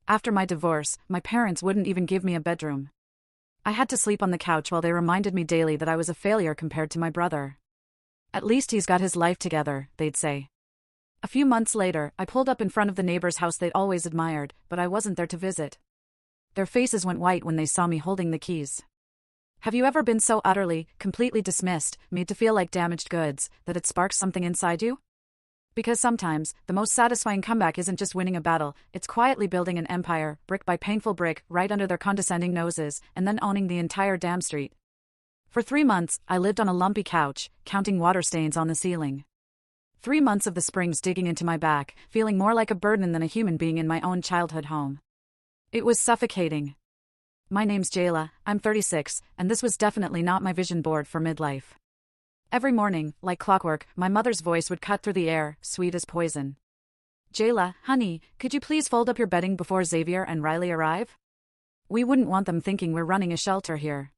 After my divorce, my parents wouldn't even give me a bedroom. I had to sleep on the couch while they reminded me daily that I was a failure compared to my brother. At least he's got his life together, they'd say. A few months later, I pulled up in front of the neighbor's house they'd always admired, but I wasn't there to visit. Their faces went white when they saw me holding the keys. Have you ever been so utterly, completely dismissed, made to feel like damaged goods, that it sparks something inside you? Because sometimes, the most satisfying comeback isn't just winning a battle, it's quietly building an empire, brick by painful brick, right under their condescending noses, and then owning the entire damn street. For 3 months, I lived on a lumpy couch, counting water stains on the ceiling. 3 months of the springs digging into my back, feeling more like a burden than a human being in my own childhood home. It was suffocating. My name's Jayla, I'm 36, and this was definitely not my vision board for midlife. Every morning, like clockwork, my mother's voice would cut through the air, sweet as poison. Jayla, honey, could you please fold up your bedding before Xavier and Riley arrive? We wouldn't want them thinking we're running a shelter here.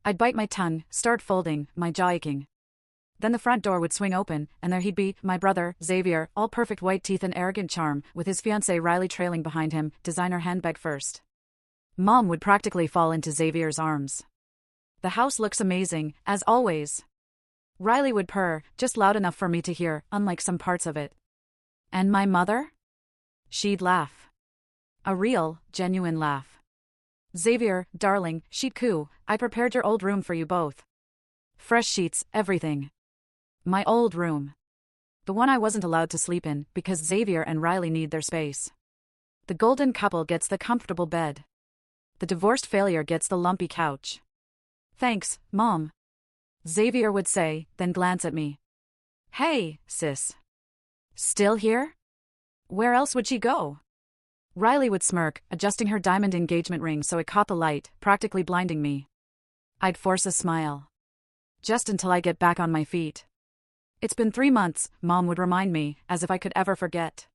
I'd bite my tongue, start folding, my jaw aching. Then the front door would swing open, and there he'd be, my brother, Xavier, all perfect white teeth and arrogant charm, with his fiancée Riley trailing behind him, designer handbag first. Mom would practically fall into Xavier's arms. The house looks amazing, as always. Riley would purr, just loud enough for me to hear, unlike some parts of it. And my mother? She'd laugh. A real, genuine laugh. Xavier, darling, she'd coo, I prepared your old room for you both. Fresh sheets, everything. My old room. The one I wasn't allowed to sleep in, because Xavier and Riley need their space. The golden couple gets the comfortable bed. The divorced failure gets the lumpy couch. Thanks, Mom. Xavier would say, then glance at me. Hey, sis. Still here? Where else would she go? Riley would smirk, adjusting her diamond engagement ring so it caught the light, practically blinding me. I'd force a smile. Just until I get back on my feet. It's been 3 months, Mom would remind me, as if I could ever forget.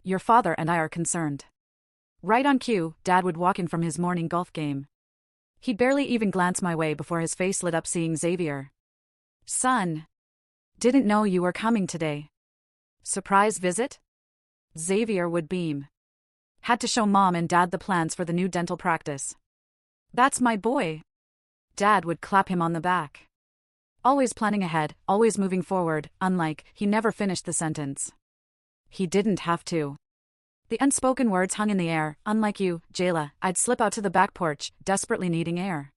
Your father and I are concerned. Right on cue, Dad would walk in from his morning golf game. He'd barely even glance my way before his face lit up seeing Xavier. Son. Didn't know you were coming today. Surprise visit? Xavier would beam. Had to show Mom and Dad the plans for the new dental practice. That's my boy. Dad would clap him on the back. Always planning ahead, always moving forward, unlike, he never finished the sentence. He didn't have to. The unspoken words hung in the air, unlike you, Jayla, I'd slip out to the back porch, desperately needing air.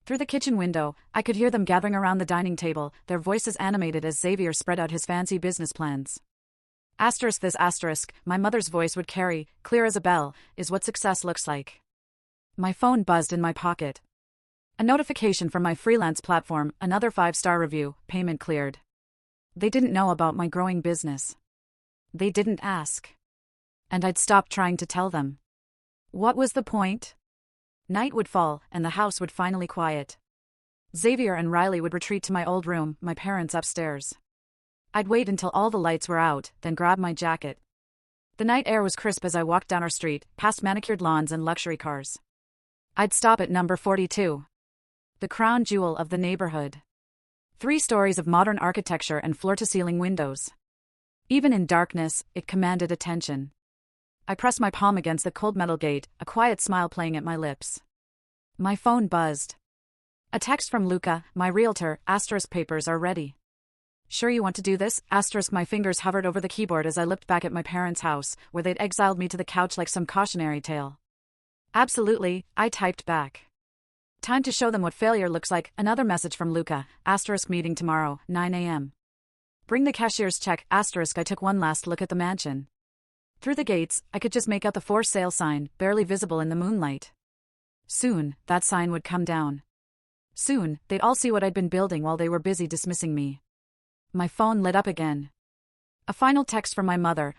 Through the kitchen window, I could hear them gathering around the dining table, their voices animated as Xavier spread out his fancy business plans. This asterisk, my mother's voice would carry, clear as a bell, is what success looks like. My phone buzzed in my pocket. A notification from my freelance platform, another 5-star review, payment cleared. They didn't know about my growing business. They didn't ask. And I'd stopped trying to tell them. What was the point? Night would fall, and the house would finally quiet. Xavier and Riley would retreat to my old room, my parents upstairs. I'd wait until all the lights were out, then grab my jacket. The night air was crisp as I walked down our street, past manicured lawns and luxury cars. I'd stop at number 42. The crown jewel of the neighborhood. 3 stories of modern architecture and floor-to-ceiling windows. Even in darkness, it commanded attention. I pressed my palm against the cold metal gate, a quiet smile playing at my lips. My phone buzzed. A text from Luca, my realtor, papers are ready. Sure you want to do this? My fingers hovered over the keyboard as I looked back at my parents' house, where they'd exiled me to the couch like some cautionary tale. Absolutely, I typed back. Time to show them what failure looks like. Another message from Luca, meeting tomorrow, 9 a.m. Bring the cashier's check, I took one last look at the mansion. Through the gates, I could just make out the for sale sign, barely visible in the moonlight. Soon, that sign would come down. Soon, they'd all see what I'd been building while they were busy dismissing me. My phone lit up again. A final text from my mother,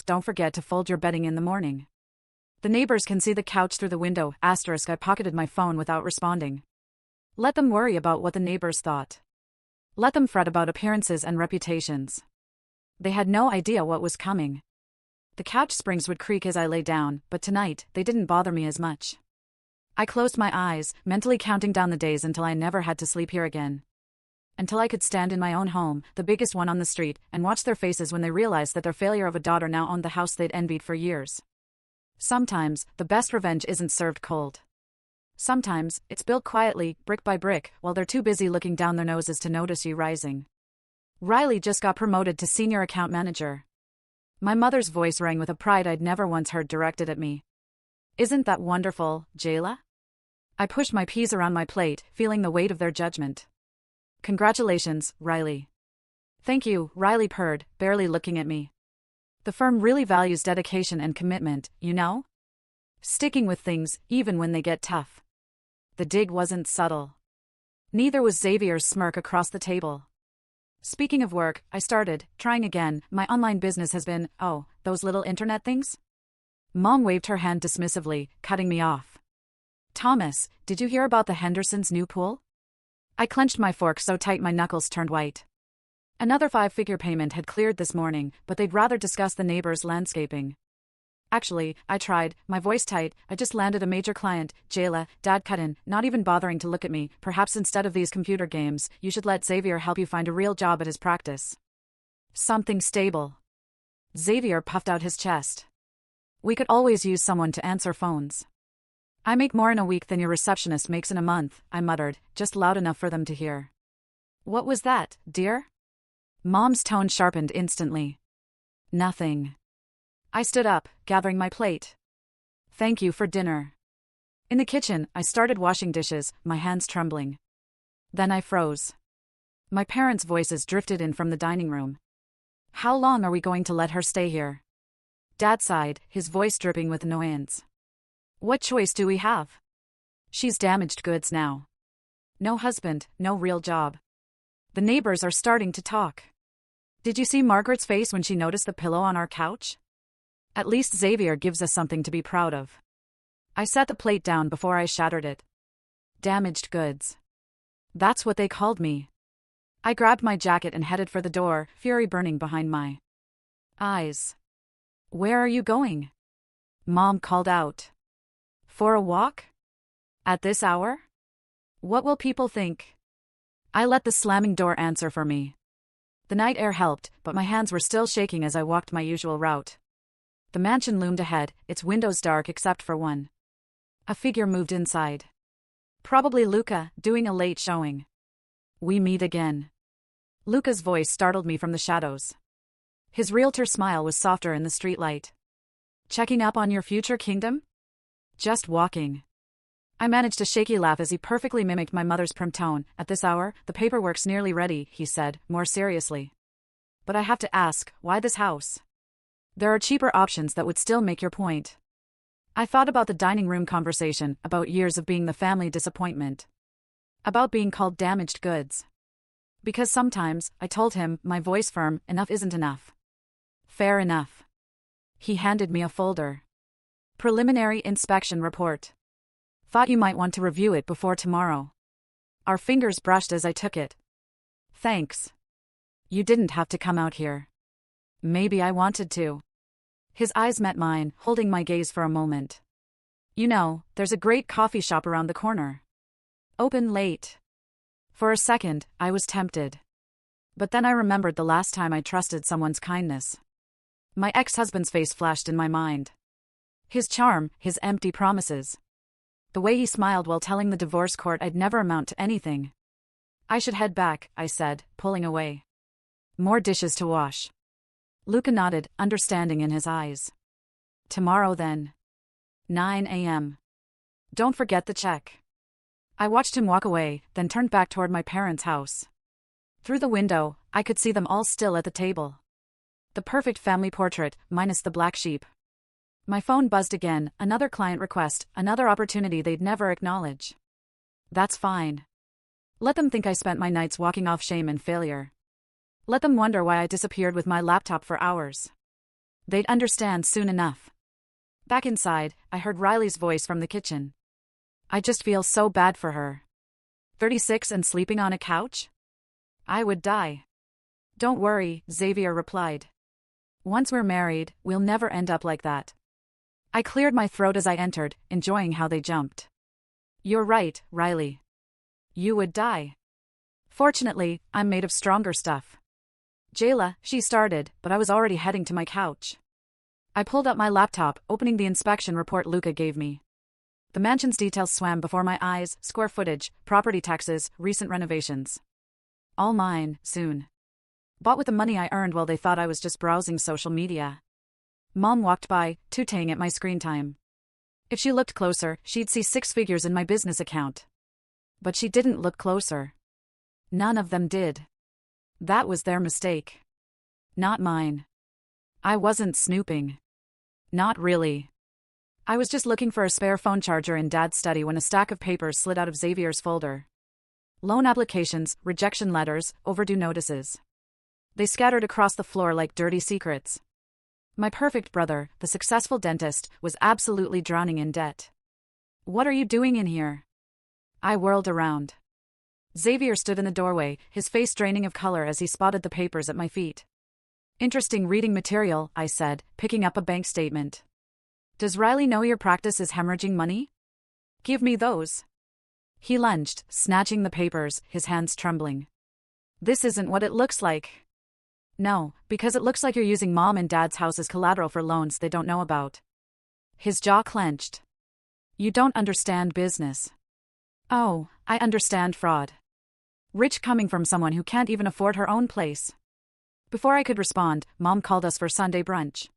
don't forget to fold your bedding in the morning. The neighbors can see the couch through the window, I pocketed my phone without responding. Let them worry about what the neighbors thought. Let them fret about appearances and reputations. They had no idea what was coming. The couch springs would creak as I lay down, but tonight, they didn't bother me as much. I closed my eyes, mentally counting down the days until I never had to sleep here again. Until I could stand in my own home, the biggest one on the street, and watch their faces when they realized that their failure of a daughter now owned the house they'd envied for years. Sometimes, the best revenge isn't served cold. Sometimes, it's built quietly, brick by brick, while they're too busy looking down their noses to notice you rising. Riley just got promoted to senior account manager. My mother's voice rang with a pride I'd never once heard directed at me. Isn't that wonderful, Jayla? I pushed my peas around my plate, feeling the weight of their judgment. Congratulations, Riley. Thank you, Riley purred, barely looking at me. The firm really values dedication and commitment, you know? Sticking with things, even when they get tough. The dig wasn't subtle. Neither was Xavier's smirk across the table. Speaking of work, I started, trying again. My online business has been, those little internet things? Mom waved her hand dismissively, cutting me off. Thomas, did you hear about the Hendersons' new pool? I clenched my fork so tight my knuckles turned white. Another 5-figure payment had cleared this morning, but they'd rather discuss the neighbor's landscaping. Actually, I tried, my voice tight. I just landed a major client, Jayla. Dad cut in, not even bothering to look at me. Perhaps instead of these computer games, you should let Xavier help you find a real job at his practice. Something stable. Xavier puffed out his chest. We could always use someone to answer phones. I make more in a week than your receptionist makes in a month, I muttered, just loud enough for them to hear. What was that, dear? Mom's tone sharpened instantly. Nothing. I stood up, gathering my plate. Thank you for dinner. In the kitchen, I started washing dishes, my hands trembling. Then I froze. My parents' voices drifted in from the dining room. How long are we going to let her stay here? Dad sighed, his voice dripping with annoyance. What choice do we have? She's damaged goods now. No husband, no real job. The neighbors are starting to talk. Did you see Margaret's face when she noticed the pillow on our couch? At least Xavier gives us something to be proud of. I set the plate down before I shattered it. Damaged goods. That's what they called me. I grabbed my jacket and headed for the door, fury burning behind my eyes. Where are you going? Mom called out. For a walk? At this hour? What will people think? I let the slamming door answer for me. The night air helped, but my hands were still shaking as I walked my usual route. The mansion loomed ahead, its windows dark except for one. A figure moved inside. Probably Luca, doing a late showing. We meet again. Luca's voice startled me from the shadows. His realtor smile was softer in the streetlight. Checking up on your future kingdom? Just walking. I managed a shaky laugh as he perfectly mimicked my mother's prim tone. At this hour, the paperwork's nearly ready, he said, more seriously. But I have to ask, why this house? There are cheaper options that would still make your point. I thought about the dining room conversation, about years of being the family disappointment. About being called damaged goods. Because sometimes, I told him, my voice firm, enough isn't enough. Fair enough. He handed me a folder. Preliminary inspection report. Thought you might want to review it before tomorrow. Our fingers brushed as I took it. Thanks. You didn't have to come out here. Maybe I wanted to. His eyes met mine, holding my gaze for a moment. You know, there's a great coffee shop around the corner. Open late. For a second, I was tempted. But then I remembered the last time I trusted someone's kindness. My ex-husband's face flashed in my mind. His charm, his empty promises. The way he smiled while telling the divorce court I'd never amount to anything. I should head back, I said, pulling away. More dishes to wash. Luca nodded, understanding in his eyes. Tomorrow then. 9 a.m. Don't forget the check. I watched him walk away, then turned back toward my parents' house. Through the window, I could see them all still at the table. The perfect family portrait, minus the black sheep. My phone buzzed again, another client request, another opportunity they'd never acknowledge. That's fine. Let them think I spent my nights walking off shame and failure. Let them wonder why I disappeared with my laptop for hours. They'd understand soon enough. Back inside, I heard Riley's voice from the kitchen. I just feel so bad for her. 36 and sleeping on a couch? I would die. Don't worry, Xavier replied. Once we're married, we'll never end up like that. I cleared my throat as I entered, enjoying how they jumped. You're right, Riley. You would die. Fortunately, I'm made of stronger stuff. Jayla, she started, but I was already heading to my couch. I pulled up my laptop, opening the inspection report Luca gave me. The mansion's details swam before my eyes: square footage, property taxes, recent renovations. All mine, soon. Bought with the money I earned while they thought I was just browsing social media. Mom walked by, tooting at my screen time. If she looked closer, she'd see 6 figures in my business account. But she didn't look closer. None of them did. That was their mistake. Not mine. I wasn't snooping. Not really. I was just looking for a spare phone charger in Dad's study when a stack of papers slid out of Xavier's folder. Loan applications, rejection letters, overdue notices. They scattered across the floor like dirty secrets. My perfect brother, the successful dentist, was absolutely drowning in debt. "What are you doing in here?" I whirled around. Xavier stood in the doorway, his face draining of color as he spotted the papers at my feet. "Interesting reading material," I said, picking up a bank statement. "Does Riley know your practice is hemorrhaging money? Give me those." He lunged, snatching the papers, his hands trembling. "This isn't what it looks like." "No, because it looks like you're using Mom and Dad's house as collateral for loans they don't know about." His jaw clenched. "You don't understand business." "Oh, I understand fraud. Rich coming from someone who can't even afford her own place." Before I could respond, Mom called us for Sunday brunch.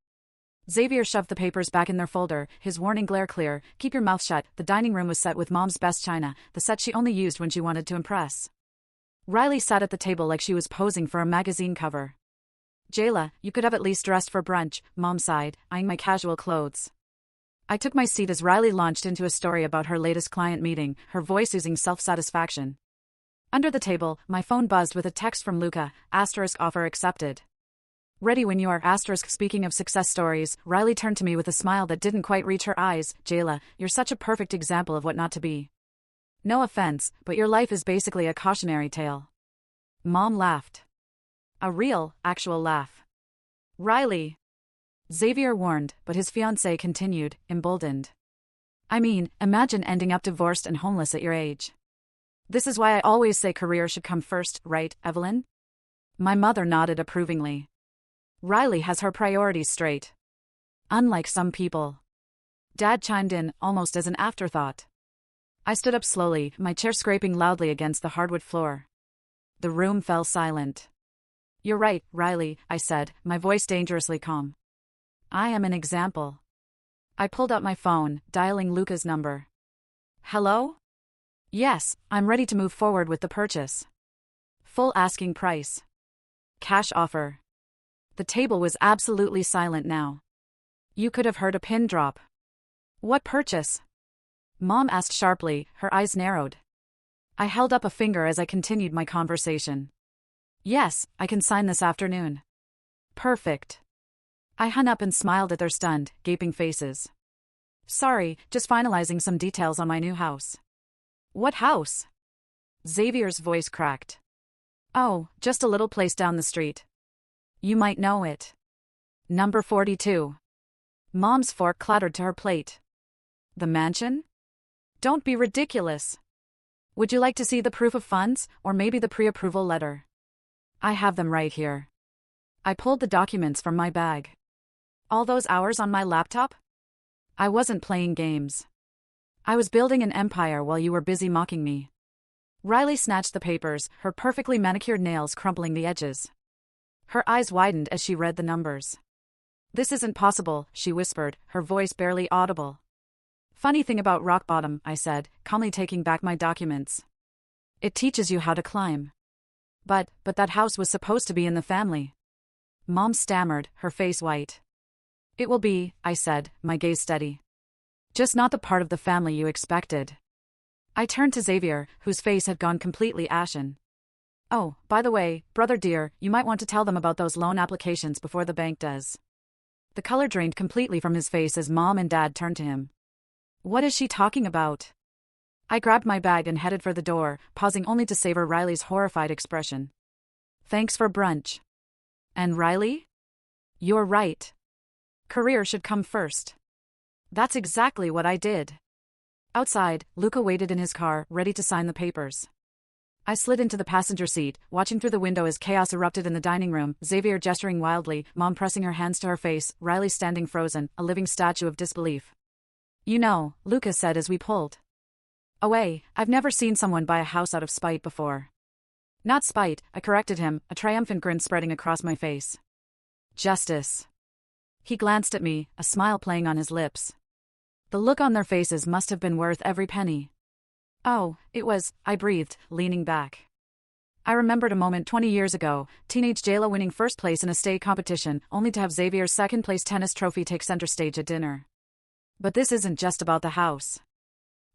Xavier shoved the papers back in their folder, his warning glare clear: "Keep your mouth shut." The dining room was set with Mom's best china, the set she only used when she wanted to impress. Riley sat at the table like she was posing for a magazine cover. "Jayla, you could have at least dressed for brunch," Mom sighed, eyeing my casual clothes. I took my seat as Riley launched into a story about her latest client meeting, her voice oozing self-satisfaction. Under the table, my phone buzzed with a text from Luca: "Offer accepted. Ready when you are." Speaking of success stories, Riley turned to me with a smile that didn't quite reach her eyes. "Jayla, you're such a perfect example of what not to be. No offense, but your life is basically a cautionary tale." Mom laughed. A real, actual laugh. "Riley," Xavier warned, but his fiancée continued, emboldened. "I mean, imagine ending up divorced and homeless at your age. This is why I always say career should come first, right, Evelyn?" My mother nodded approvingly. "Riley has her priorities straight. Unlike some people." Dad chimed in, almost as an afterthought. I stood up slowly, my chair scraping loudly against the hardwood floor. The room fell silent. "You're right, Riley," I said, my voice dangerously calm. "I am an example." I pulled out my phone, dialing Luca's number. "Hello? Yes, I'm ready to move forward with the purchase. Full asking price. Cash offer." The table was absolutely silent now. You could have heard a pin drop. "What purchase?" Mom asked sharply, her eyes narrowed. I held up a finger as I continued my conversation. "Yes, I can sign this afternoon." "Perfect." I hung up and smiled at their stunned, gaping faces. "Sorry, just finalizing some details on my new house." "What house?" Xavier's voice cracked. "Oh, just a little place down the street. You might know it. Number 42. Mom's fork clattered to her plate. "The mansion? Don't be ridiculous. Would you like to see the proof of funds, or maybe the pre-approval letter?" "I have them right here." I pulled the documents from my bag. "All those hours on my laptop?" I wasn't playing games. I was building an empire while you were busy mocking me. Riley snatched the papers, her perfectly manicured nails crumpling the edges. Her eyes widened as she read the numbers. "This isn't possible," she whispered, her voice barely audible. "Funny thing about rock bottom," I said, calmly taking back my documents. "It teaches you how to climb." But that house was supposed to be in the family." Mom stammered, her face white. "It will be," I said, my gaze steady. "Just not the part of the family you expected." I turned to Xavier, whose face had gone completely ashen. "Oh, by the way, brother dear, you might want to tell them about those loan applications before the bank does." The color drained completely from his face as Mom and Dad turned to him. "What is she talking about?" I grabbed my bag and headed for the door, pausing only to savor Riley's horrified expression. "Thanks for brunch." "And Riley? You're right. Career should come first." That's exactly what I did. Outside, Luca waited in his car, ready to sign the papers. I slid into the passenger seat, watching through the window as chaos erupted in the dining room, Xavier gesturing wildly, Mom pressing her hands to her face, Riley standing frozen, a living statue of disbelief. You know, Lucas said as we pulled away, I've never seen someone buy a house out of spite before. Not spite, I corrected him, a triumphant grin spreading across my face. Justice. He glanced at me, a smile playing on his lips. The look on their faces must have been worth every penny. Oh, it was, I breathed, leaning back. I remembered a moment 20 years ago, teenage Jayla winning first place in a state competition, only to have Xavier's second-place tennis trophy take center stage at dinner. But this isn't just about the house.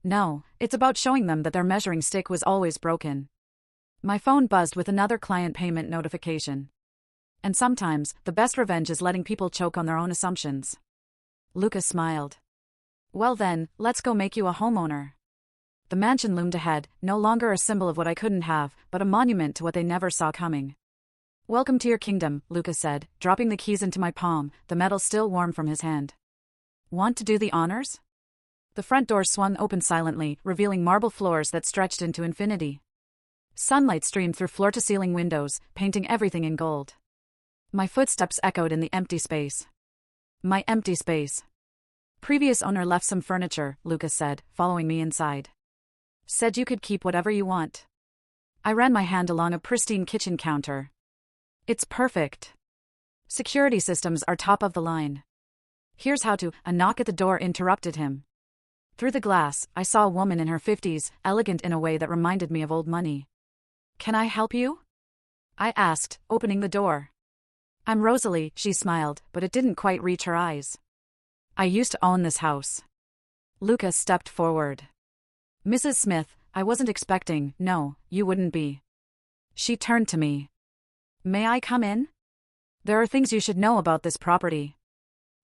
No, it's about showing them that their measuring stick was always broken. My phone buzzed with another client payment notification. And sometimes, the best revenge is letting people choke on their own assumptions. Lucas smiled. Well then, let's go make you a homeowner. The mansion loomed ahead, no longer a symbol of what I couldn't have, but a monument to what they never saw coming. Welcome to your kingdom, Lucas said, dropping the keys into my palm, the metal still warm from his hand. Want to do the honors? The front door swung open silently, revealing marble floors that stretched into infinity. Sunlight streamed through floor-to-ceiling windows, painting everything in gold. My footsteps echoed in the empty space. My empty space. Previous owner left some furniture, Lucas said, following me inside. Said you could keep whatever you want. I ran my hand along a pristine kitchen counter. It's perfect. Security systems are top of the line. Here's how to. A knock at the door interrupted him. Through the glass, I saw a woman in her 50s, elegant in a way that reminded me of old money. Can I help you? I asked, opening the door. I'm Rosalie, she smiled, but it didn't quite reach her eyes. I used to own this house. Lucas stepped forward. Mrs. Smith, I wasn't expecting, no, you wouldn't be. She turned to me. May I come in? There are things you should know about this property.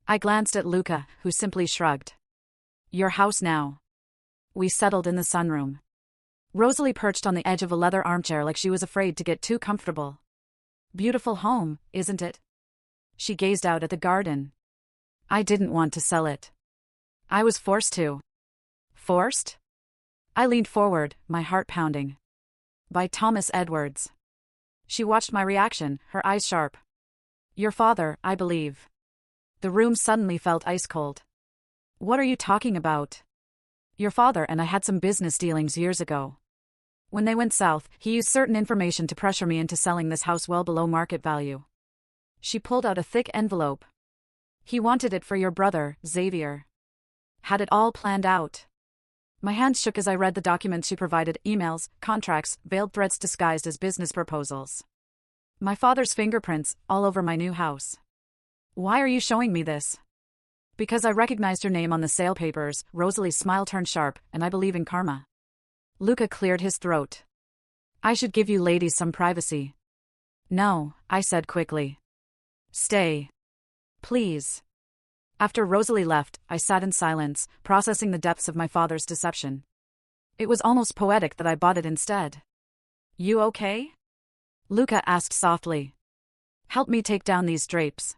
I glanced at Luca, who simply shrugged. Your house now. We settled in the sunroom. Rosalie perched on the edge of a leather armchair like she was afraid to get too comfortable. Beautiful home, isn't it? She gazed out at the garden. I didn't want to sell it. I was forced to. Forced? I leaned forward, my heart pounding. By Thomas Edwards. She watched my reaction, her eyes sharp. Your father, I believe. The room suddenly felt ice cold. What are you talking about? Your father and I had some business dealings years ago. When they went south, he used certain information to pressure me into selling this house well below market value. She pulled out a thick envelope. He wanted it for your brother, Xavier. Had it all planned out. My hands shook as I read the documents she provided, emails, contracts, veiled threats disguised as business proposals. My father's fingerprints, all over my new house. Why are you showing me this? Because I recognized your name on the sale papers, Rosalie's smile turned sharp, and I believe in karma. Luca cleared his throat. I should give you ladies some privacy. No, I said quickly. Stay. Please. After Rosalie left, I sat in silence, processing the depths of my father's deception. It was almost poetic that I bought it instead. You okay? Luca asked softly. Help me take down these drapes.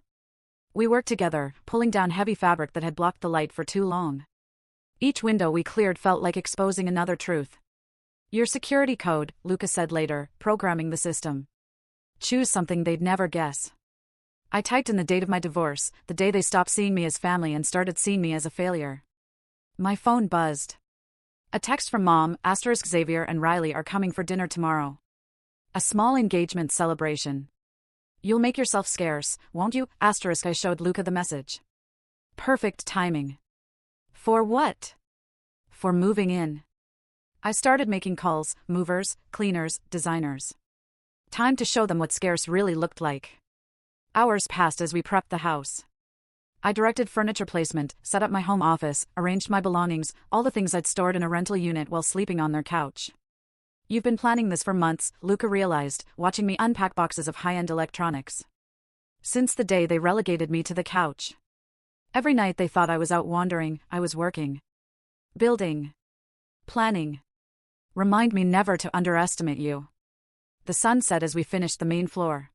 We worked together, pulling down heavy fabric that had blocked the light for too long. Each window we cleared felt like exposing another truth. Your security code, Luca said later, programming the system. Choose something they'd never guess. I typed in the date of my divorce, the day they stopped seeing me as family and started seeing me as a failure. My phone buzzed. A text from Mom, ** Xavier and Riley are coming for dinner tomorrow. A small engagement celebration. You'll make yourself scarce, won't you? ** I showed Luca the message. Perfect timing. For what? For moving in. I started making calls, movers, cleaners, designers. Time to show them what scarce really looked like. Hours passed as we prepped the house. I directed furniture placement, set up my home office, arranged my belongings, all the things I'd stored in a rental unit while sleeping on their couch. You've been planning this for months, Luca realized, watching me unpack boxes of high-end electronics. Since the day they relegated me to the couch. Every night they thought I was out wandering, I was working. Building. Planning. Remind me never to underestimate you. The sun set as we finished the main floor.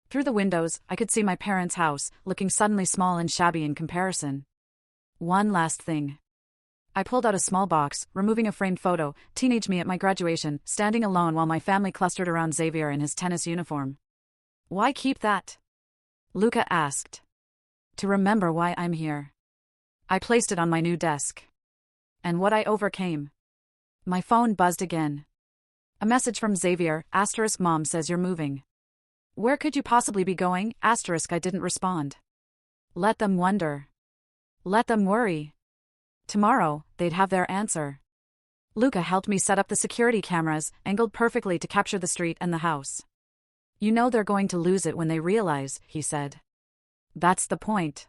Through the windows, I could see my parents' house, looking suddenly small and shabby in comparison. One last thing. I pulled out a small box, removing a framed photo, teenage me at my graduation, standing alone while my family clustered around Xavier in his tennis uniform. Why keep that? Luca asked. To remember why I'm here. I placed it on my new desk. And what I overcame. My phone buzzed again. A message from Xavier, * Mom says you're moving. Where could you possibly be going? * I didn't respond. Let them wonder. Let them worry. Tomorrow, they'd have their answer. Luca helped me set up the security cameras, angled perfectly to capture the street and the house. You know they're going to lose it when they realize, he said. That's the point.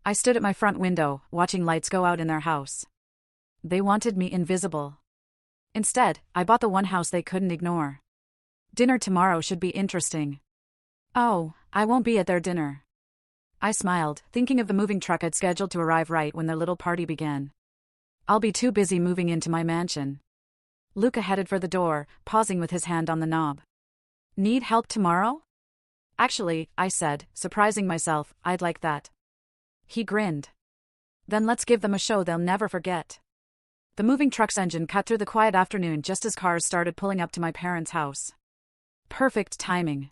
I stood at my front window, watching lights go out in their house. They wanted me invisible. Instead, I bought the one house they couldn't ignore. Dinner tomorrow should be interesting. Oh, I won't be at their dinner. I smiled, thinking of the moving truck I'd scheduled to arrive right when their little party began. I'll be too busy moving into my mansion. Luca headed for the door, pausing with his hand on the knob. Need help tomorrow? Actually, I said, surprising myself, I'd like that. He grinned. Then let's give them a show they'll never forget. The moving truck's engine cut through the quiet afternoon just as cars started pulling up to my parents' house. Perfect timing.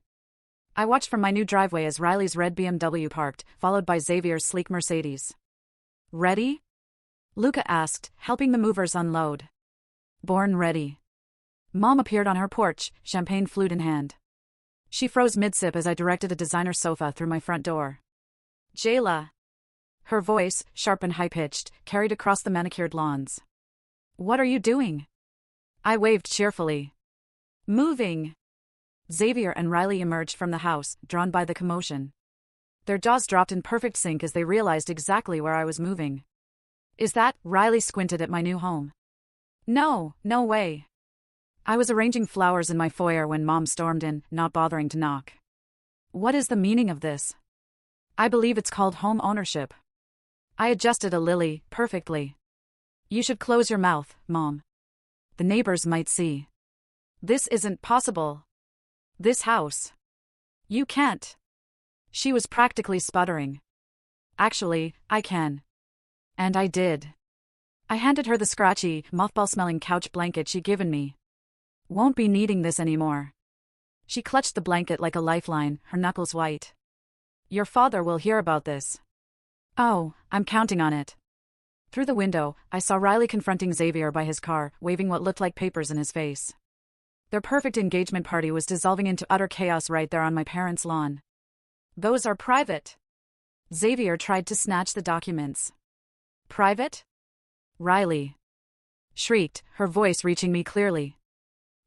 I watched from my new driveway as Riley's red BMW parked, followed by Xavier's sleek Mercedes. Ready? Luca asked, helping the movers unload. Born ready. Mom appeared on her porch, champagne flute in hand. She froze mid-sip as I directed a designer sofa through my front door. Jayla. Her voice, sharp and high-pitched, carried across the manicured lawns. What are you doing? I waved cheerfully. Moving. Xavier and Riley emerged from the house, drawn by the commotion. Their jaws dropped in perfect sync as they realized exactly where I was moving. Is that? Riley squinted at my new home. No way. I was arranging flowers in my foyer when Mom stormed in, not bothering to knock. What is the meaning of this? I believe it's called home ownership. I adjusted a lily, perfectly. You should close your mouth, Mom. The neighbors might see. This isn't possible. This house. You can't. She was practically sputtering. Actually, I can. And I did. I handed her the scratchy, mothball-smelling couch blanket she'd given me. Won't be needing this anymore. She clutched the blanket like a lifeline, her knuckles white. Your father will hear about this. Oh, I'm counting on it. Through the window, I saw Riley confronting Xavier by his car, waving what looked like papers in his face. Their perfect engagement party was dissolving into utter chaos right there on my parents' lawn. Those are private. Xavier tried to snatch the documents. Private? Riley shrieked, her voice reaching me clearly.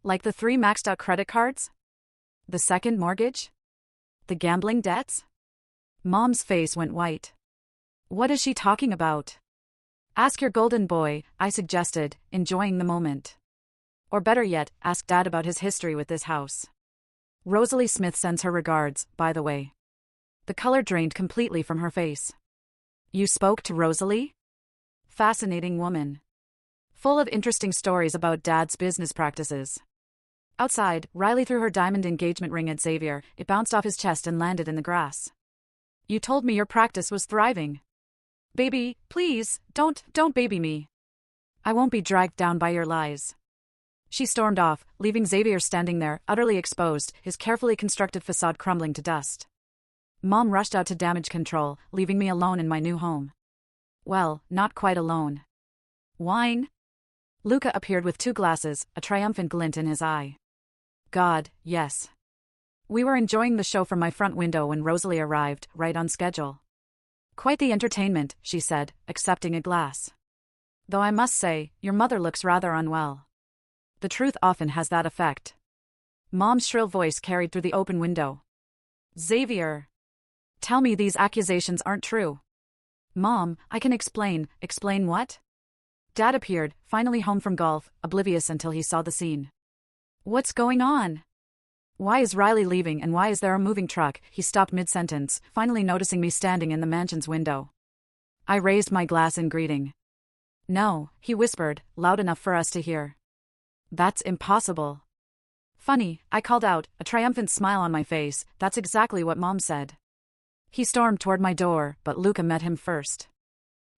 Like the 3 maxed-out credit cards? The second mortgage? The gambling debts? Mom's face went white. What is she talking about? Ask your golden boy, I suggested, enjoying the moment. Or better yet, ask Dad about his history with this house. Rosalie Smith sends her regards, by the way. The color drained completely from her face. You spoke to Rosalie? Fascinating woman. Full of interesting stories about Dad's business practices. Outside, Riley threw her diamond engagement ring at Xavier. It bounced off his chest and landed in the grass. You told me your practice was thriving. Baby, please, don't baby me. I won't be dragged down by your lies. She stormed off, leaving Xavier standing there, utterly exposed, his carefully constructed facade crumbling to dust. Mom rushed out to damage control, leaving me alone in my new home. Well, not quite alone. Wine? Luca appeared with 2 glasses, a triumphant glint in his eye. God, yes. We were enjoying the show from my front window when Rosalie arrived, right on schedule. Quite the entertainment, she said, accepting a glass. Though I must say, your mother looks rather unwell. The truth often has that effect. Mom's shrill voice carried through the open window. Xavier. Tell me these accusations aren't true. Mom, I can explain. Explain what? Dad appeared, finally home from golf, oblivious until he saw the scene. What's going on? Why is Riley leaving and why is there a moving truck? He stopped mid-sentence, finally noticing me standing in the mansion's window. I raised my glass in greeting. No, he whispered, loud enough for us to hear. That's impossible. Funny, I called out, a triumphant smile on my face. That's exactly what Mom said. He stormed toward my door, but Luca met him first.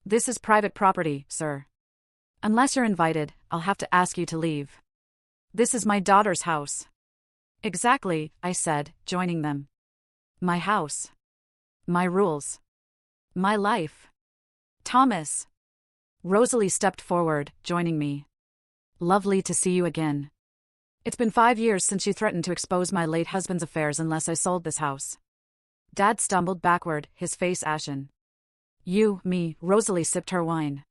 This is private property, sir. Unless you're invited, I'll have to ask you to leave. This is my daughter's house. Exactly, I said, joining them. My house. My rules. My life. Thomas. Rosalie stepped forward, joining me. Lovely to see you again. It's been 5 years since you threatened to expose my late husband's affairs unless I sold this house. Dad stumbled backward, his face ashen. You, me, Rosalie sipped her wine.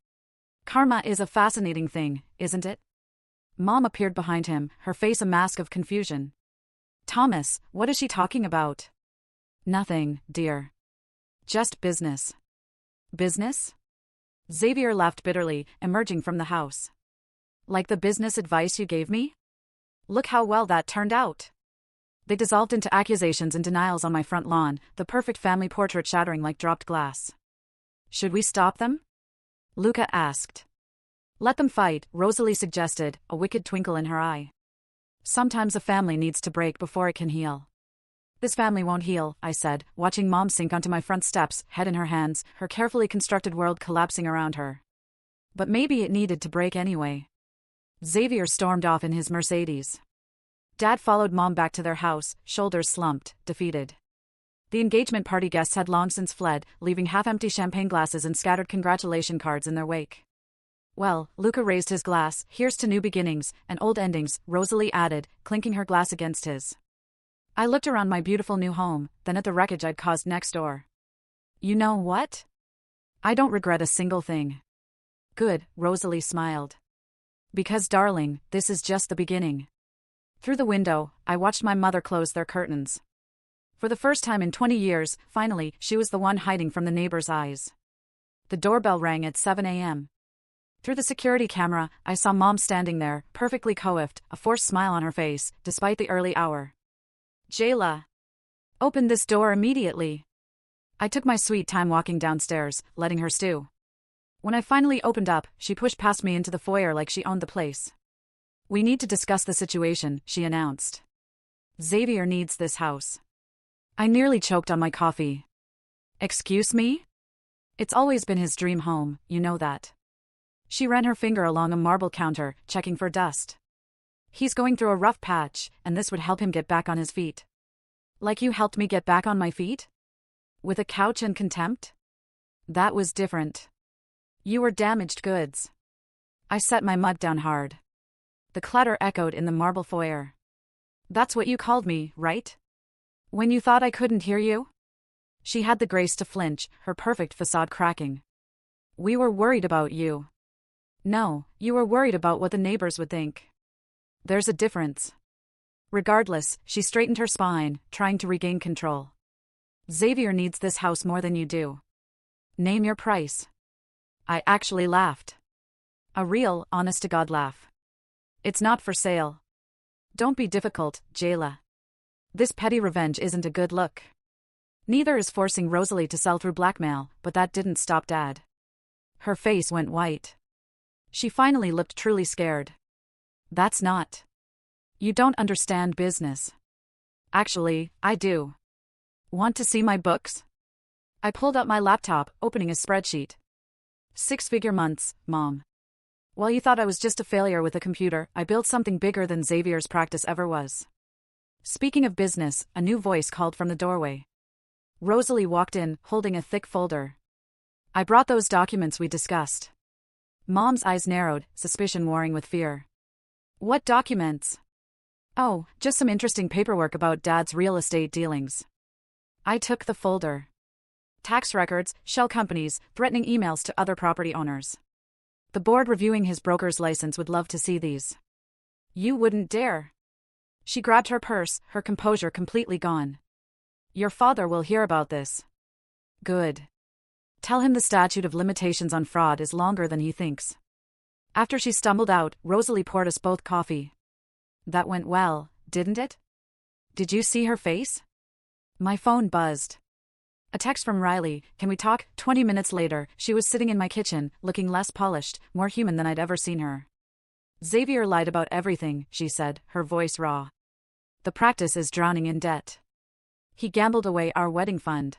Karma is a fascinating thing, isn't it? Mom appeared behind him, her face a mask of confusion. Thomas, what is she talking about? Nothing, dear. Just business. Business? Xavier laughed bitterly, emerging from the house. Like the business advice you gave me? Look how well that turned out. They dissolved into accusations and denials on my front lawn, the perfect family portrait shattering like dropped glass. Should we stop them? Luca asked. Let them fight, Rosalie suggested, a wicked twinkle in her eye. Sometimes a family needs to break before it can heal. This family won't heal, I said, watching Mom sink onto my front steps, head in her hands, her carefully constructed world collapsing around her. But maybe it needed to break anyway. Xavier stormed off in his Mercedes. Dad followed Mom back to their house, shoulders slumped, defeated. The engagement party guests had long since fled, leaving half-empty champagne glasses and scattered congratulation cards in their wake. Well, Luca raised his glass, here's to new beginnings, and old endings, Rosalie added, clinking her glass against his. I looked around my beautiful new home, then at the wreckage I'd caused next door. You know what? I don't regret a single thing. Good, Rosalie smiled. Because darling, this is just the beginning. Through the window, I watched my mother close their curtains. For the first time in 20 years, finally, she was the one hiding from the neighbors' eyes. The doorbell rang at 7 a.m. Through the security camera, I saw Mom standing there, perfectly coiffed, a forced smile on her face, despite the early hour. Jayla. Open this door immediately. I took my sweet time walking downstairs, letting her stew. When I finally opened up, she pushed past me into the foyer like she owned the place. We need to discuss the situation, she announced. Xavier needs this house. I nearly choked on my coffee. Excuse me? It's always been his dream home, you know that. She ran her finger along a marble counter, checking for dust. He's going through a rough patch, and this would help him get back on his feet. Like you helped me get back on my feet? With a couch and contempt? That was different. You were damaged goods. I set my mug down hard. The clatter echoed in the marble foyer. That's what you called me, right? When you thought I couldn't hear you? She had the grace to flinch, her perfect facade cracking. We were worried about you. No, you were worried about what the neighbors would think. There's a difference. Regardless, she straightened her spine, trying to regain control. Xavier needs this house more than you do. Name your price. I actually laughed. A real, honest-to-God laugh. It's not for sale. Don't be difficult, Jayla. This petty revenge isn't a good look. Neither is forcing Rosalie to sell through blackmail, but that didn't stop Dad. Her face went white. She finally looked truly scared. That's not. You don't understand business. Actually, I do. Want to see my books? I pulled out my laptop, opening a spreadsheet. 6-figure months, Mom. While you thought I was just a failure with a computer, I built something bigger than Xavier's practice ever was. Speaking of business, a new voice called from the doorway. Rosalie walked in, holding a thick folder. I brought those documents we discussed. Mom's eyes narrowed, suspicion warring with fear. What documents? Oh, just some interesting paperwork about Dad's real estate dealings. I took the folder. Tax records, shell companies, threatening emails to other property owners. The board reviewing his broker's license would love to see these. You wouldn't dare. She grabbed her purse, her composure completely gone. Your father will hear about this. Good. Tell him the statute of limitations on fraud is longer than he thinks. After she stumbled out, Rosalie poured us both coffee. That went well, didn't it? Did you see her face? My phone buzzed. A text from Riley, can we talk? 20 minutes later, she was sitting in my kitchen, looking less polished, more human than I'd ever seen her. Xavier lied about everything, she said, her voice raw. The practice is drowning in debt. He gambled away our wedding fund.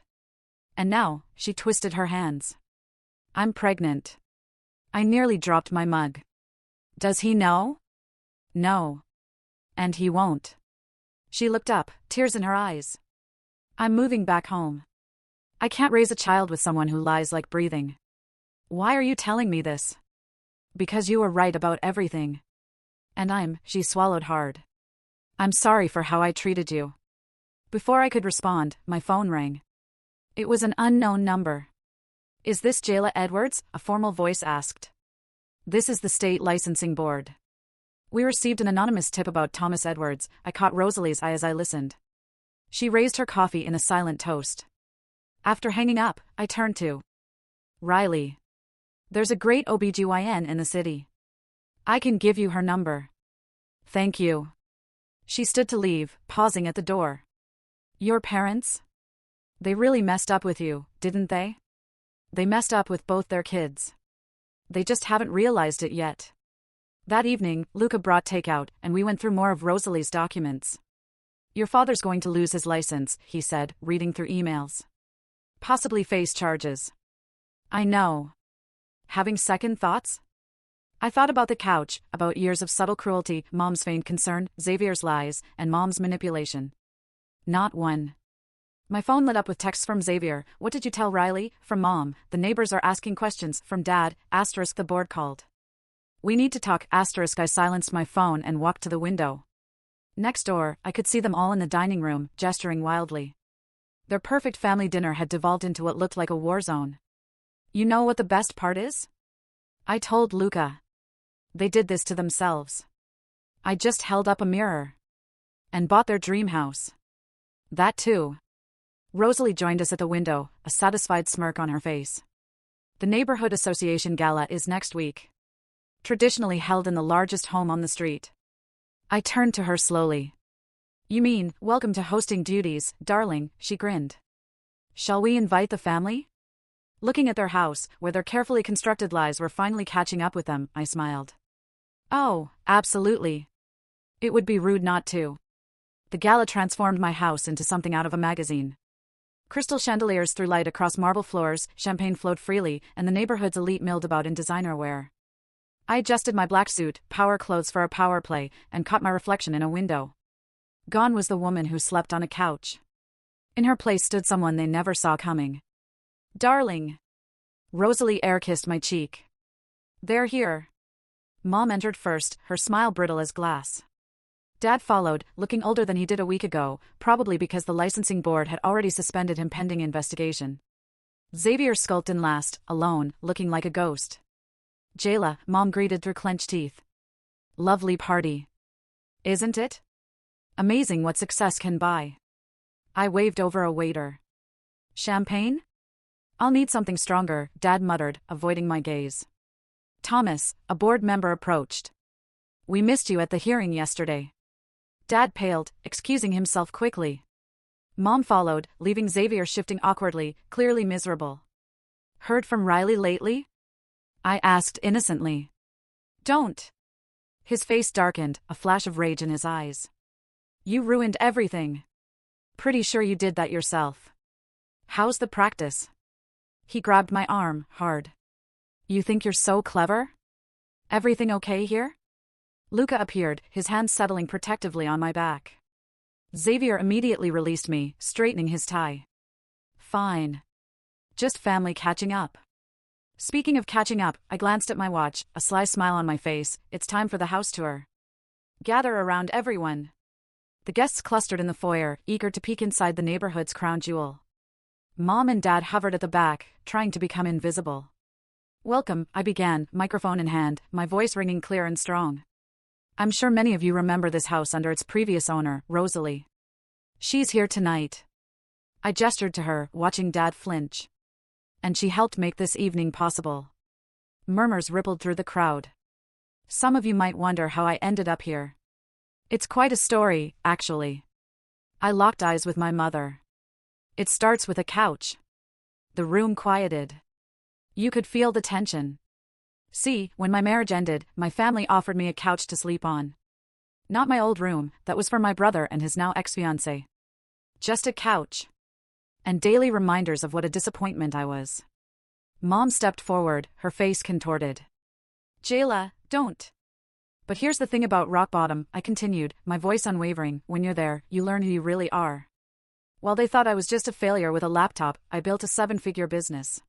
And now, she twisted her hands. I'm pregnant. I nearly dropped my mug. Does he know? No. And he won't. She looked up, tears in her eyes. I'm moving back home. I can't raise a child with someone who lies like breathing. Why are you telling me this? Because you were right about everything. And she swallowed hard. I'm sorry for how I treated you. Before I could respond, my phone rang. It was an unknown number. Is this Jayla Edwards? A formal voice asked. This is the state licensing board. We received an anonymous tip about Thomas Edwards. I caught Rosalie's eye as I listened. She raised her coffee in a silent toast. After hanging up, I turned to Riley. There's a great OBGYN in the city. I can give you her number. Thank you. She stood to leave, pausing at the door. Your parents? They really messed up with you, didn't they? They messed up with both their kids. They just haven't realized it yet. That evening, Luca brought takeout, and we went through more of Rosalie's documents. Your father's going to lose his license, he said, reading through emails. Possibly face charges. I know. Having second thoughts? I thought about the couch, about years of subtle cruelty, Mom's feigned concern, Xavier's lies, and Mom's manipulation. Not one. My phone lit up with texts from Xavier. What did you tell Riley? From Mom. The neighbors are asking questions. From Dad. Asterisk the board called. We need to talk. Asterisk I silenced my phone and walked to the window. Next door, I could see them all in the dining room, gesturing wildly. Their perfect family dinner had devolved into what looked like a war zone. You know what the best part is? I told Luca. They did this to themselves. I just held up a mirror. And bought their dream house. That too. Rosalie joined us at the window, a satisfied smirk on her face. The Neighborhood Association Gala is next week. Traditionally held in the largest home on the street. I turned to her slowly. You mean, welcome to hosting duties, darling, she grinned. Shall we invite the family? Looking at their house, where their carefully constructed lives were finally catching up with them, I smiled. Oh, absolutely. It would be rude not to. The gala transformed my house into something out of a magazine. Crystal chandeliers threw light across marble floors, champagne flowed freely, and the neighborhood's elite milled about in designer wear. I adjusted my black suit, power clothes for a power play, and caught my reflection in a window. Gone was the woman who slept on a couch. In her place stood someone they never saw coming. Darling. Rosalie air-kissed my cheek. They're here. Mom entered first, her smile brittle as glass. Dad followed, looking older than he did a week ago, probably because the licensing board had already suspended him pending investigation. Xavier skulked in last, alone, looking like a ghost. Jayla, Mom greeted through clenched teeth. Lovely party. Isn't it? Amazing what success can buy. I waved over a waiter. Champagne? I'll need something stronger, Dad muttered, avoiding my gaze. Thomas, a board member approached. We missed you at the hearing yesterday. Dad paled, excusing himself quickly. Mom followed, leaving Xavier shifting awkwardly, clearly miserable. Heard from Riley lately? I asked innocently. Don't. His face darkened, a flash of rage in his eyes. You ruined everything. Pretty sure you did that yourself. How's the practice? He grabbed my arm, hard. You think you're so clever? Everything okay here? Luca appeared, his hands settling protectively on my back. Xavier immediately released me, straightening his tie. Fine. Just family catching up. Speaking of catching up, I glanced at my watch, a sly smile on my face. It's time for the house tour. Gather around everyone. The guests clustered in the foyer, eager to peek inside the neighborhood's crown jewel. Mom and Dad hovered at the back, trying to become invisible. Welcome, I began, microphone in hand, my voice ringing clear and strong. I'm sure many of you remember this house under its previous owner, Rosalie. She's here tonight. I gestured to her, watching Dad flinch. And she helped make this evening possible. Murmurs rippled through the crowd. Some of you might wonder how I ended up here. It's quite a story, actually. I locked eyes with my mother. It starts with a couch. The room quieted. You could feel the tension. See, when my marriage ended, my family offered me a couch to sleep on. Not my old room, that was for my brother and his now ex-fiancé. Just a couch. And daily reminders of what a disappointment I was. Mom stepped forward, her face contorted. Jayla, don't. But here's the thing about rock bottom, I continued, my voice unwavering. When you're there, you learn who you really are. While they thought I was just a failure with a laptop, I built a 7-figure business.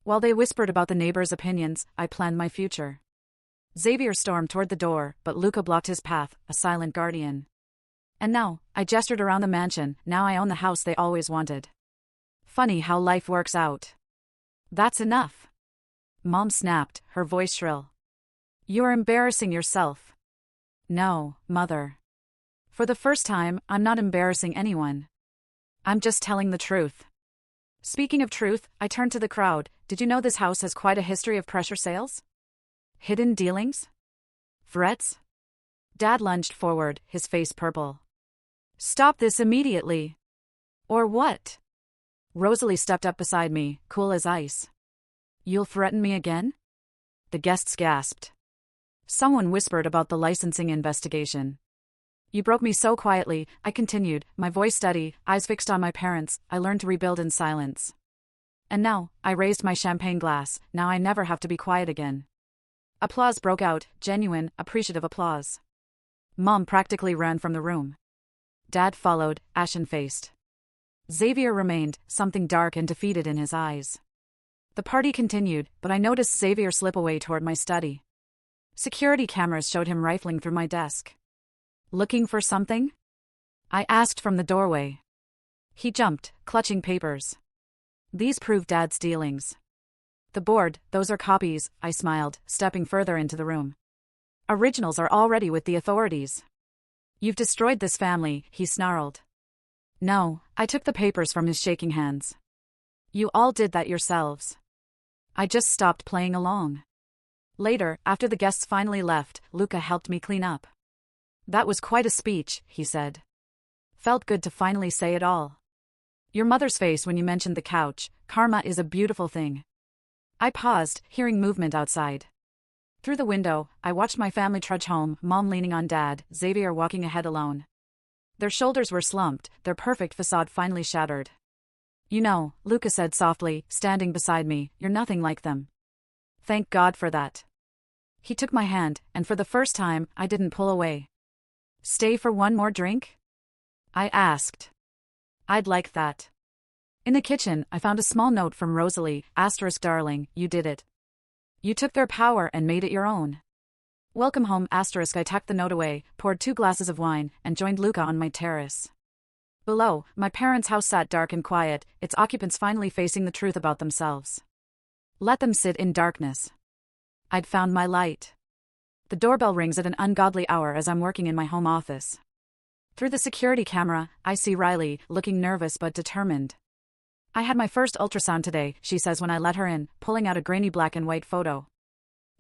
While they whispered about the neighbors' opinions, I planned my future. Xavier stormed toward the door, but Luca blocked his path, a silent guardian. And now, I gestured around the mansion, now I own the house they always wanted. Funny how life works out. That's enough. Mom snapped, her voice shrill. You're embarrassing yourself. No, Mother. For the first time, I'm not embarrassing anyone. I'm just telling the truth. Speaking of truth, I turned to the crowd. Did you know this house has quite a history of pressure sales? Hidden dealings? Threats? Dad lunged forward, his face purple. Stop this immediately. Or what? Rosalie stepped up beside me, cool as ice. You'll threaten me again? The guests gasped. Someone whispered about the licensing investigation. You broke me so quietly, I continued, my voice steady, eyes fixed on my parents. I learned to rebuild in silence. And now, I raised my champagne glass, now I never have to be quiet again. Applause broke out, genuine, appreciative applause. Mom practically ran from the room. Dad followed, ashen-faced. Xavier remained, something dark and defeated in his eyes. The party continued, but I noticed Xavier slip away toward my study. Security cameras showed him rifling through my desk. Looking for something? I asked from the doorway. He jumped, clutching papers. These prove Dad's dealings. The board, those are copies, I smiled, stepping further into the room. Originals are already with the authorities. You've destroyed this family, he snarled. No, I took the papers from his shaking hands. You all did that yourselves. I just stopped playing along. Later, after the guests finally left, Luca helped me clean up. That was quite a speech, he said. Felt good to finally say it all. Your mother's face when you mentioned the couch, karma is a beautiful thing. I paused, hearing movement outside. Through the window, I watched my family trudge home, Mom leaning on Dad, Xavier walking ahead alone. Their shoulders were slumped, their perfect facade finally shattered. You know, Luca said softly, standing beside me, you're nothing like them. Thank God for that. He took my hand, and for the first time, I didn't pull away. Stay for one more drink? I asked. I'd like that. In the kitchen, I found a small note from Rosalie, darling, you did it. You took their power and made it your own. Welcome home, I tucked the note away, poured 2 glasses of wine, and joined Luca on my terrace. Below, my parents' house sat dark and quiet, its occupants finally facing the truth about themselves. Let them sit in darkness. I'd found my light. The doorbell rings at an ungodly hour as I'm working in my home office. Through the security camera, I see Riley, looking nervous but determined. I had my first ultrasound today, she says when I let her in, pulling out a grainy black and white photo.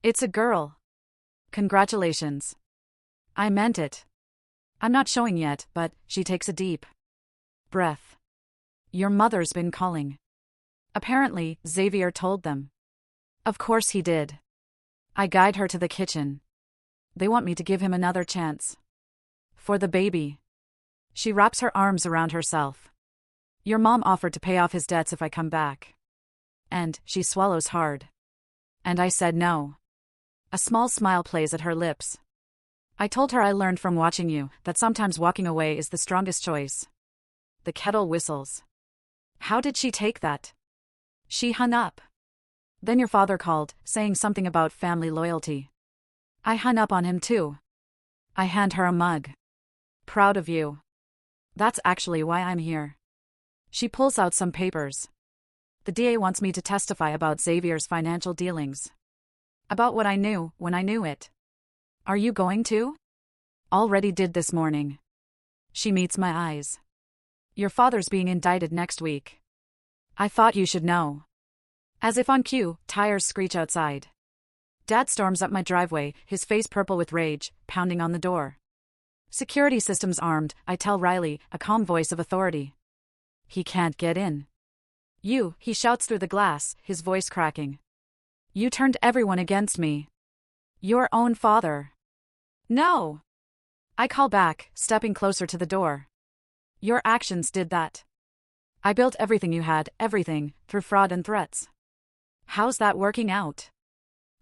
It's a girl. Congratulations. I meant it. I'm not showing yet, but she takes a deep breath. Your mother's been calling. Apparently, Xavier told them. Of course he did. I guide her to the kitchen. They want me to give him another chance. For the baby. She wraps her arms around herself. Your mom offered to pay off his debts if I come back. And, she swallows hard. And I said no. A small smile plays at her lips. I told her I learned from watching you, that sometimes walking away is the strongest choice. The kettle whistles. How did she take that? She hung up. Then your father called, saying something about family loyalty. I hung up on him too. I hand her a mug. Proud of you. That's actually why I'm here. She pulls out some papers. The DA wants me to testify about Xavier's financial dealings. About what I knew, when I knew it. Are you going to? Already did this morning. She meets my eyes. Your father's being indicted next week. I thought you should know. As if on cue, tires screech outside. Dad storms up my driveway, his face purple with rage, pounding on the door. Security systems armed, I tell Riley, a calm voice of authority. He can't get in. You, he shouts through the glass, his voice cracking. You turned everyone against me. Your own father. No. I call back, stepping closer to the door. Your actions did that. I built everything you had, everything, through fraud and threats. How's that working out?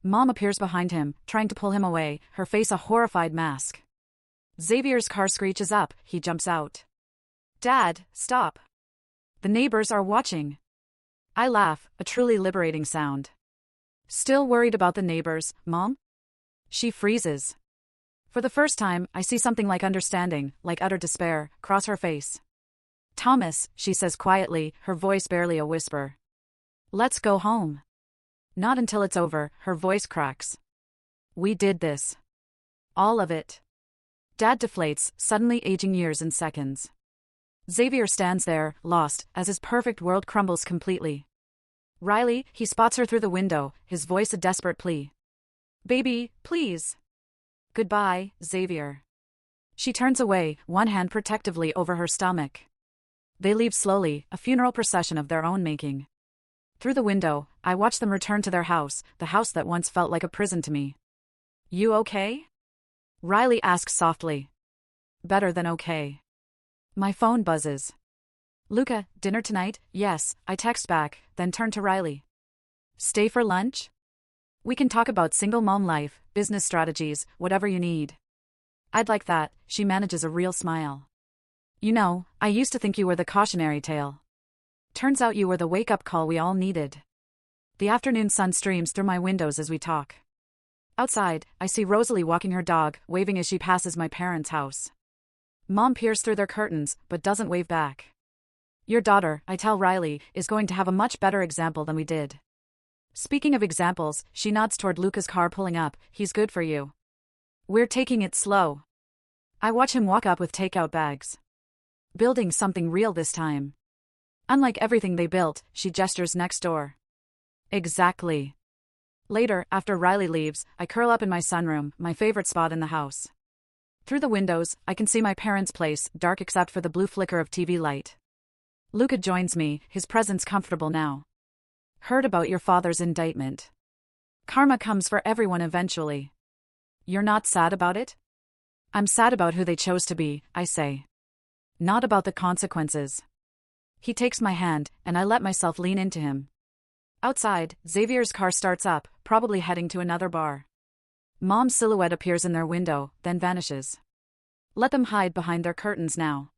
Mom appears behind him, trying to pull him away, her face a horrified mask. Xavier's car screeches up, he jumps out. Dad, stop. The neighbors are watching. I laugh, a truly liberating sound. Still worried about the neighbors, Mom? She freezes. For the first time, I see something like understanding, like utter despair, cross her face. Thomas, she says quietly, her voice barely a whisper. Let's go home. Not until it's over, her voice cracks. We did this. All of it. Dad deflates, suddenly aging years in seconds. Xavier stands there, lost, as his perfect world crumbles completely. Riley, he spots her through the window, his voice a desperate plea. Baby, please. Goodbye, Xavier. She turns away, one hand protectively over her stomach. They leave slowly, a funeral procession of their own making. Through the window, I watch them return to their house, the house that once felt like a prison to me. You okay? Riley asks softly. Better than okay. My phone buzzes. Luca, dinner tonight? Yes, I text back, then turn to Riley. Stay for lunch? We can talk about single mom life, business strategies, whatever you need. I'd like that, she manages a real smile. You know, I used to think you were the cautionary tale. Turns out you were the wake-up call we all needed. The afternoon sun streams through my windows as we talk. Outside, I see Rosalie walking her dog, waving as she passes my parents' house. Mom peers through their curtains, but doesn't wave back. Your daughter, I tell Riley, is going to have a much better example than we did. Speaking of examples, she nods toward Luca's car pulling up. He's good for you. We're taking it slow. I watch him walk up with takeout bags. Building something real this time. Unlike everything they built, she gestures next door. Exactly. Later, after Riley leaves, I curl up in my sunroom, my favorite spot in the house. Through the windows, I can see my parents' place, dark except for the blue flicker of TV light. Luca joins me, his presence comfortable now. Heard about your father's indictment. Karma comes for everyone eventually. You're not sad about it? I'm sad about who they chose to be, I say. Not about the consequences. He takes my hand, and I let myself lean into him. Outside, Xavier's car starts up, probably heading to another bar. Mom's silhouette appears in their window, then vanishes. Let them hide behind their curtains now.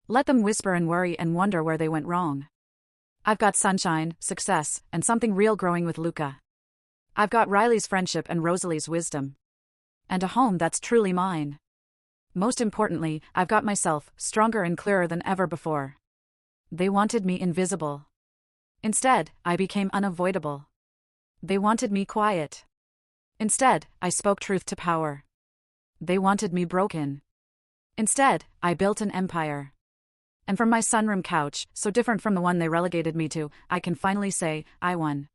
Let them whisper and worry and wonder where they went wrong. I've got sunshine, success, and something real growing with Luca. I've got Riley's friendship and Rosalie's wisdom. And a home that's truly mine. Most importantly, I've got myself, stronger and clearer than ever before. They wanted me invisible. Instead, I became unavoidable. They wanted me quiet. Instead, I spoke truth to power. They wanted me broken. Instead, I built an empire. And from my sunroom couch, so different from the one they relegated me to, I can finally say, I won.